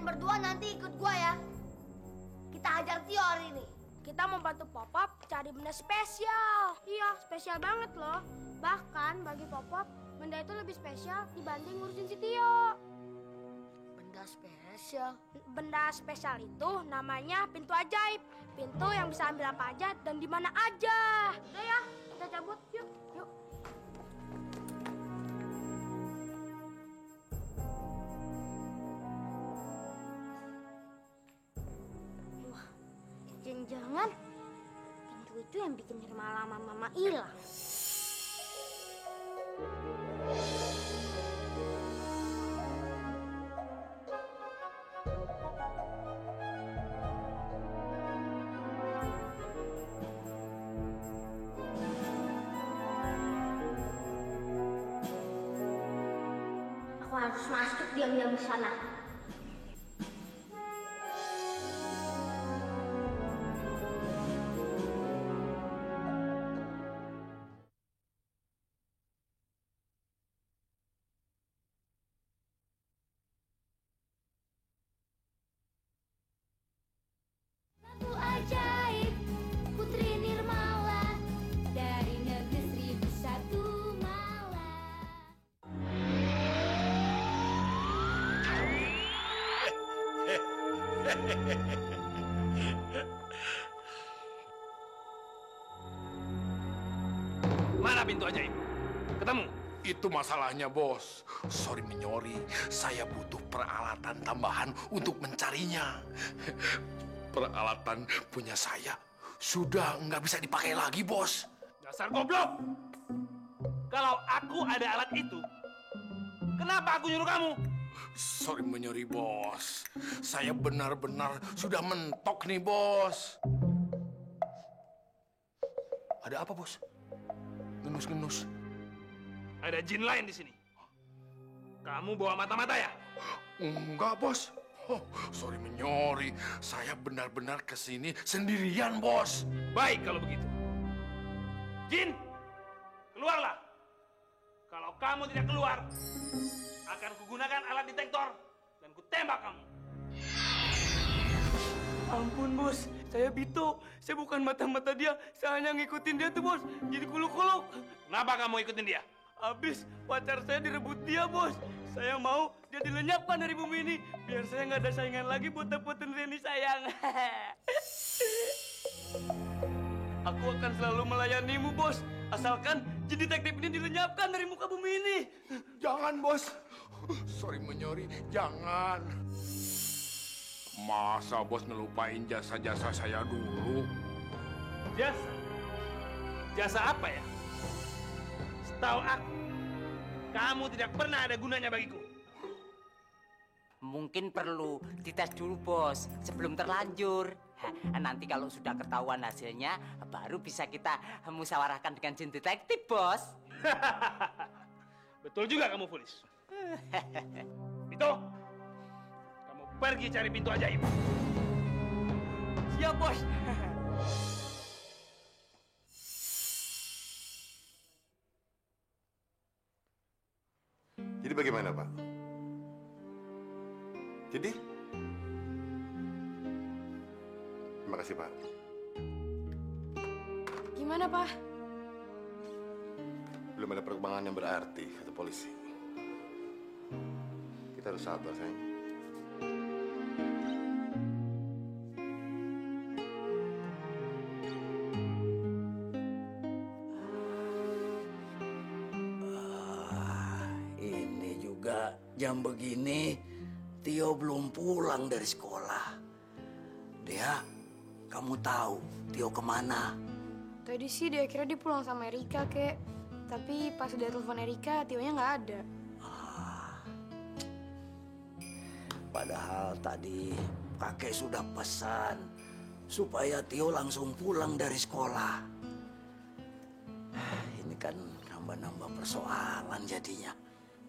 berdua nanti ikut gua ya. Kita hajar Tio hari ini. Kita mau bantu Popop cari benda spesial. Iya, spesial banget loh. Bahkan bagi Popop, benda itu lebih spesial dibanding ngurusin si Tio. Benda spesial? Benda spesial itu namanya pintu ajaib. Pintu yang bisa ambil apa aja dan di mana aja. Udah ya, kita cabut. Yuk, yuk. Wah, jangan-jangan pintu itu yang bikin Nirmala sama Mama hilang. Aku harus masuk diam-diam ke sana. Pintu ajaib Putri Nirmala dari negeri 1001 malam. Mana pintu ajaib? Ketemu? Itu masalahnya, Bos. Sorry menyori, saya butuh peralatan tambahan untuk mencarinya. Peralatan punya saya sudah nggak bisa dipakai lagi, Bos. Dasar goblok! Kalau aku ada alat itu, kenapa aku nyuruh kamu? Sorry menyori, Bos. Saya benar-benar sudah mentok nih, Bos. Ada apa, Bos? Genus-genus. Ada jin lain di sini. Kamu bawa mata-mata ya? Enggak, Bos. Oh, sorry menyori, saya benar-benar kesini sendirian, Bos. Baik kalau begitu. Jin, keluarlah. Kalau kamu tidak keluar, akan kugunakan alat detektor dan kutembak kamu. Ampun, Bos. Saya Bito. Saya bukan mata-mata dia. Saya hanya ngikutin dia tuh, Bos. Jadi kuluk-kuluk. Kenapa kamu ikutin dia? Habis pacar saya direbut dia, Bos. Saya mau dia dilenyapkan dari bumi ini. Biar saya nggak ada saingan lagi buat dapetin Reni sayang. Aku akan selalu melayanimu, Bos. Asalkan jin detektif ini dilenyapkan dari muka bumi ini. Jangan, Bos. Sorry menyori, jangan. Masa Bos ngelupain jasa-jasa saya dulu? Jasa? Jasa apa ya? Setahu aku, kamu tidak pernah ada gunanya bagiku. Mungkin perlu dites dulu, Bos, sebelum terlanjur. Nanti kalau sudah ketahuan hasilnya, baru bisa kita musyawarahkan dengan jin detektif, Bos. Betul juga kamu, Fulis. Itu, kamu pergi cari pintu ajaib. Siap, Bos. Jadi bagaimana, Pak? Jadi? Terima kasih, Pak. Gimana, Pak? Belum ada perkembangan yang berarti, kata polisi. Kita harus sabar, sayang. Ini juga jam begini, Tio belum pulang dari sekolah. Dia, kamu tahu Tio kemana? Tadi sih dia kira dia pulang sama Erika, Kek. Tapi pas udah telepon Erika, Tio-nya nggak ada. Padahal tadi kakek sudah pesan supaya Tio langsung pulang dari sekolah. Ini kan nambah-nambah persoalan jadinya.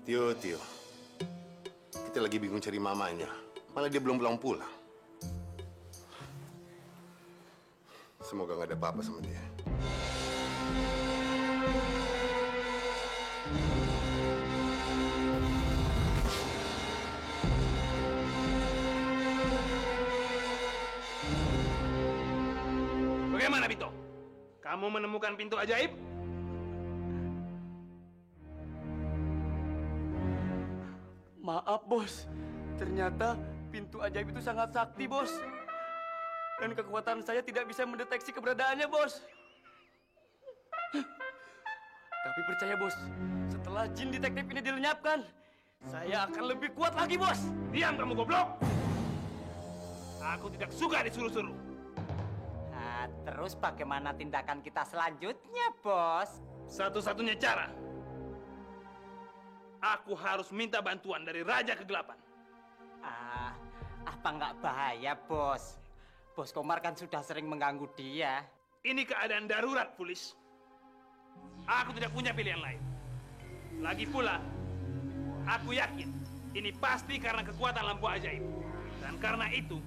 Tio. Kita lagi bingung cari mamanya. Malah dia belum pulang. Semoga nggak ada apa-apa sama dia. Bagaimana, Bito? Kamu menemukan pintu ajaib? Maaf, Bos. Ternyata pintu ajaib itu sangat sakti, Bos. Dan kekuatan saya tidak bisa mendeteksi keberadaannya, Bos. Tapi percaya, Bos, setelah jin detektif ini dilenyapkan, saya akan lebih kuat lagi, Bos. Diam kamu goblok! Aku tidak suka disuruh-suruh. Nah, terus bagaimana tindakan kita selanjutnya, Bos? Satu-satunya cara, aku harus minta bantuan dari Raja Kegelapan. Apa nggak bahaya, Bos? Bos Komar kan sudah sering mengganggu dia. Ini keadaan darurat, Fulis. Aku tidak punya pilihan lain. Lagi pula, aku yakin ini pasti karena kekuatan lampu ajaib. Dan karena itu,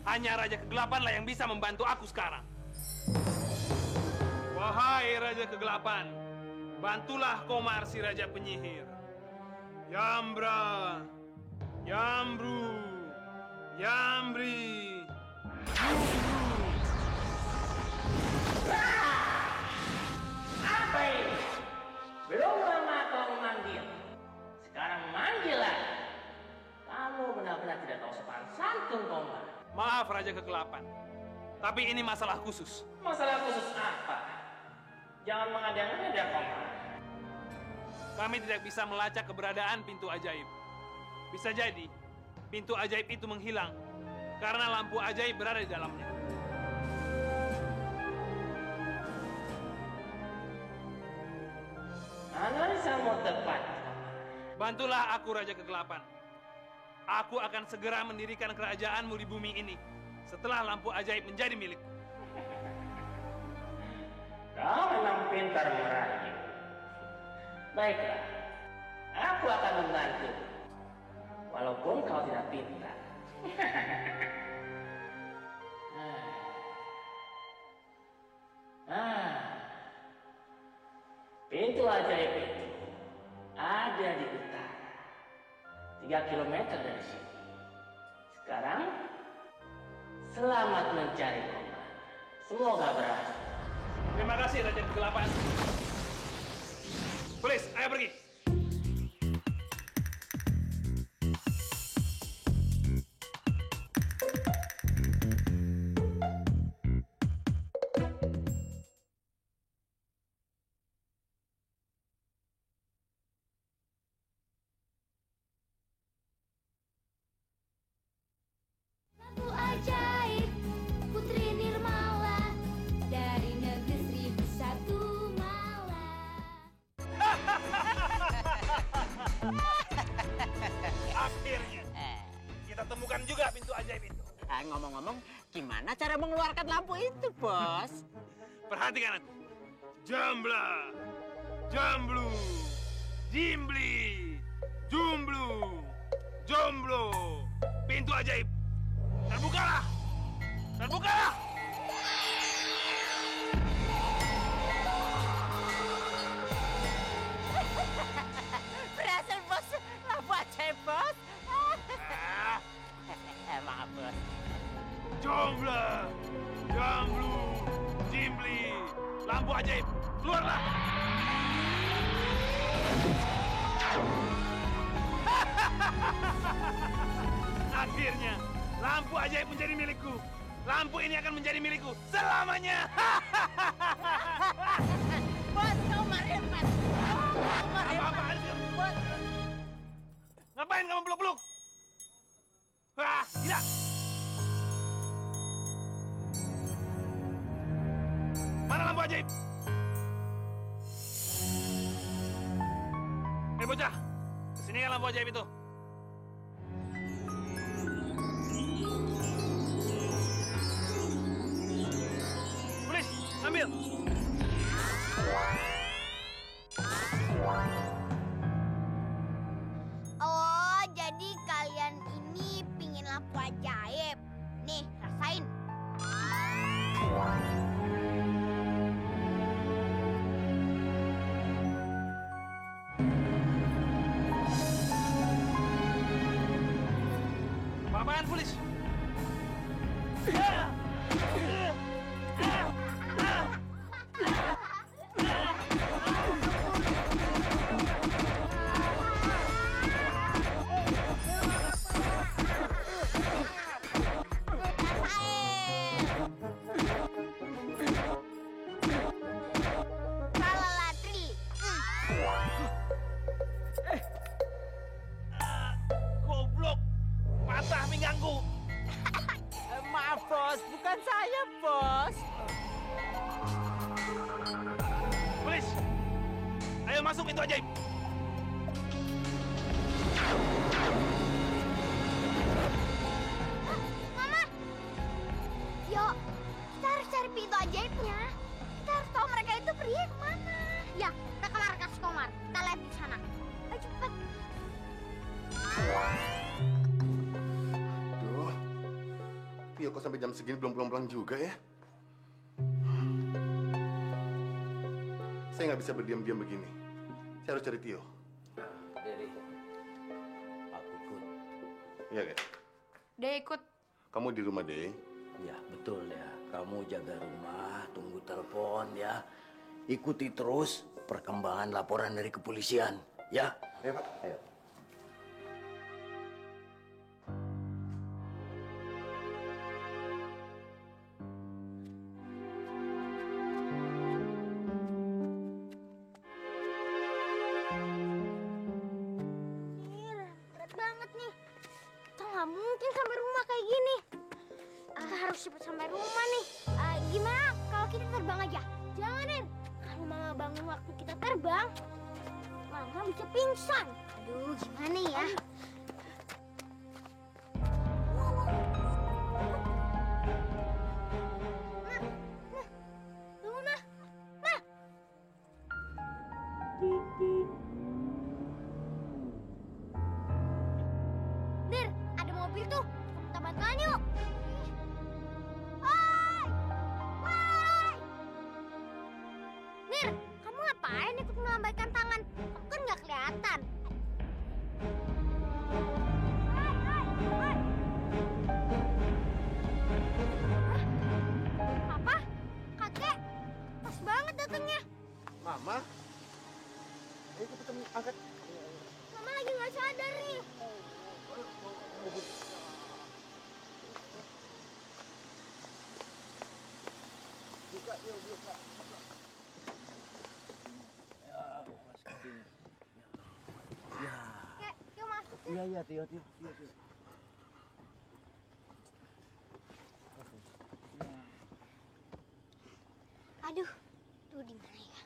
hanya Raja Kegelapanlah yang bisa membantu aku sekarang. Wahai Raja Kegelapan, bantulah Komar si Raja Penyihir. Yambra, Yambru, Yambri, Apa ini? Belum lama kau memanggil. Sekarang manggillah. Kamu benar-benar tidak tahu sopan santun, Komar. Maaf Raja Kegelapan, tapi ini masalah khusus. Masalah khusus apa? Jangan mengada-ngada, Komar. Kami tidak bisa melacak keberadaan pintu ajaib. Bisa jadi, pintu ajaib itu menghilang karena lampu ajaib berada di dalamnya. Analisamu tepat. Bantulah aku Raja Kegelapan. Aku akan segera mendirikan kerajaanmu di bumi ini setelah lampu ajaib menjadi milikku. Kau memang pintar merayu. Baiklah, aku akan membantu. Walaupun kau tidak pintar. Pintu ajaib itu ada di utara, 3 kilometer dari sini. Sekarang, selamat mencari Komar. Semoga berhasil. Terima kasih Raja Kegelapan. Please, ayo pergi. Lampu ajaib Putri Nirmala dari negeri 1001 Malam. Akhirnya, kita temukan juga pintu ajaib itu. Ngomong-ngomong, gimana cara mengeluarkan lampu itu, Bos? Perhatikan aku. Jambla, Jamblu, Jimbli, Jumblu, Jomblo. Pintu ajaib. Terbukalah! Terbukalah! Berhasil, Bos. Lampu ajaib, Bos. Maaf, Bos. Jombla, Jamblu, Jimbli, lampu ajaib. Keluarlah! Akhirnya, lampu ajaib menjadi milikku. Lampu ini akan menjadi milikku selamanya. Bos, Komar hebat. Komar hebat. Apa-apaan sih? Bos. Ngapain kamu peluk-peluk? Wah, gila! Mana lampu ajaib? Bocah, kesini kan lampu ajaib itu. Polis, ambil. Oh, jadi kalian ini pingin lampu ajaib. Nih, rasain. Apaan, Polis? bantuan saya, Bos. Polis, ayo masuk pintu ajaib. Mama! Yuk, kita harus cari pintu ajaibnya. Kita harus tahu mereka itu pergi kemana. Ya, ke kamar Kak Komar. Kita lihat di sana. Ayo cepet. Duh, Tio kok sampai jam segini belum pulang-pulang juga ya? Saya nggak bisa berdiam-diam begini. Saya harus cari Tio. Dari aku ikut. Iya, Kak. Dia ikut. Kamu di rumah, Dek. Ya, betul ya. Kamu jaga rumah, tunggu telepon ya. Ikuti terus perkembangan laporan dari kepolisian, ya. Ayo, Pak. Ayo. Berat banget nih. Kita nggak mungkin sampai rumah kayak gini. Kita harus cepet sampai rumah nih. Gimana kalau kita terbang aja? Jangan, Nen. Kalau Mama bangun waktu kita terbang, Mama bisa pingsan. Aduh, gimana ya? Bangun, Ma. Ma. Dir, ada mobil tuh. Kita bantuan yuk. Hai! Hai! Dir, kamu ngapain ikut melambaikan tangan? Kamu kan nggak kelihatan. Hai, hai, hai. Hah? Papa? Kakek? Pas banget datangnya. Mama? Ayo cepetan angkat. Mama lagi nggak sadar nih. Kek, yuk masuk. Iya, iya, Tio, Tio, Tio, Tio. Aduh, tuh di mana ya?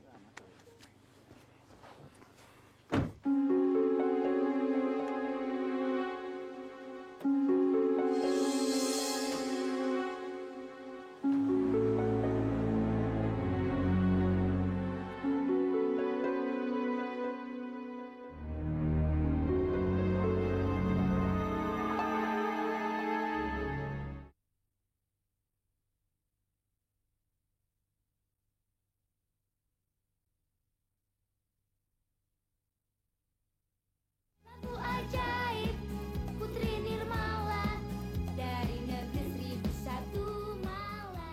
Lampu ajaib Putri Nirmala dari negeri 1001 malam.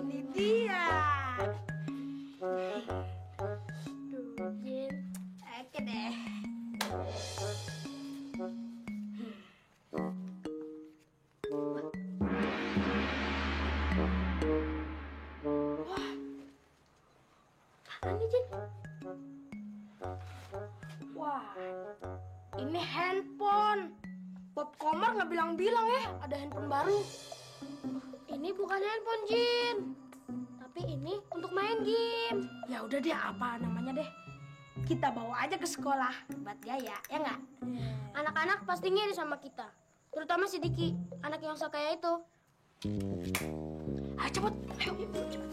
Ini dia. Duh, Jin. Oke deh. Wah. Apaan nih, Jin? Wah. Ini handphone. Bob Komar nggak bilang-bilang ya ada handphone baru. Ini bukan handphone, Jin. Tapi ini untuk main game. Ya udah deh, apa namanya deh. Kita bawa aja ke sekolah buat gaya, ya nggak? Anak-anak pasti ngiri sama kita. Terutama si Diki, anak yang sekaya itu. Ayo cepet, ayo cepet.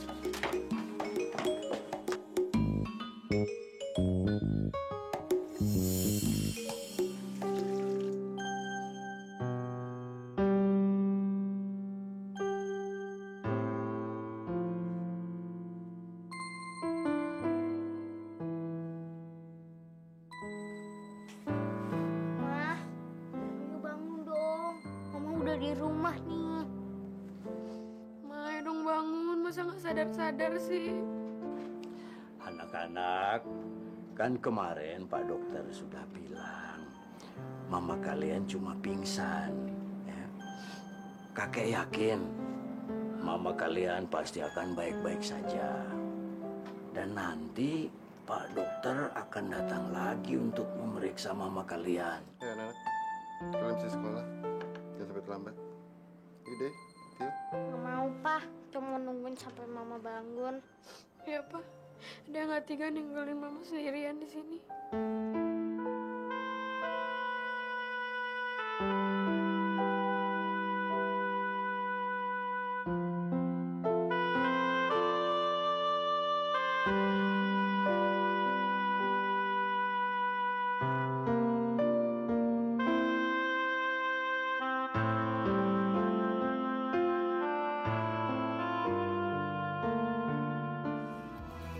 Ma, ayo bangun dong. Mama udah di rumah nih. masa nggak sadar-sadar sih? Anak-anak, kan kemarin Pak Dokter sudah bilang mama kalian cuma pingsan. Ya. Kakek yakin mama kalian pasti akan baik-baik saja. Dan nanti Pak Dokter akan datang lagi untuk memeriksa mama kalian. Ya anak-anak, kalian bisa sekolah. Jangan sampai terlambat. Ide, Tio. Nggak mau, Pak. Cuma nungguin sampai Mama bangun. Ya, Pak. Dia nggak tega ninggalin Mama sendirian di sini.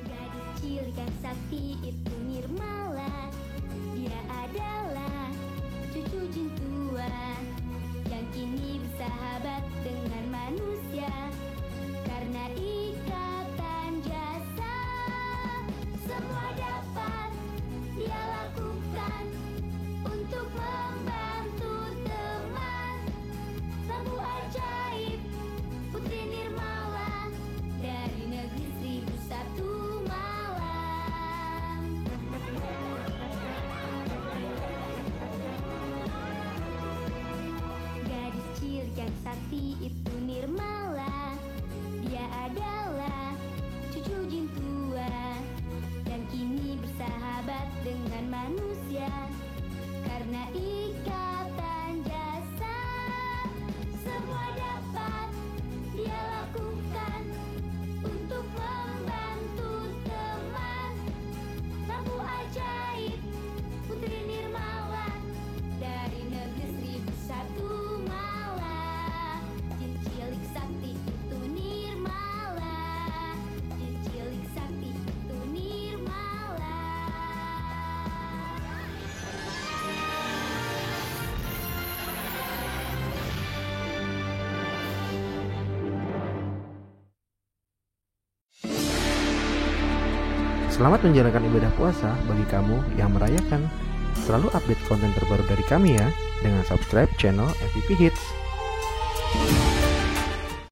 Gadis cilik yang sakti itu Nirmala. Dia adalah cucu jin tua yang kini bersahabat dengan manusia karena ikatan jasa. Semua dapat dia lakukan untuk membantu teman. Lampu ajaib Putri Nirmala dari negeri 1001 malam. Gadis cilik yang sakti itu Nirmala. Dia adalah cucu jin tua yang kini bersahabat dengan manusia karena ikatan jasa. Semua dapat dia lakukan untuk membantu teman. Lampu ajaib Putri Nirmala dari negeri 1001 malam. Jin cilik sakti itu Nirmala. Jin cilik sakti itu Nirmala. Selamat menjalankan ibadah puasa bagi kamu yang merayakan. Selalu update konten terbaru dari kami ya, dengan subscribe channel MVP Hits.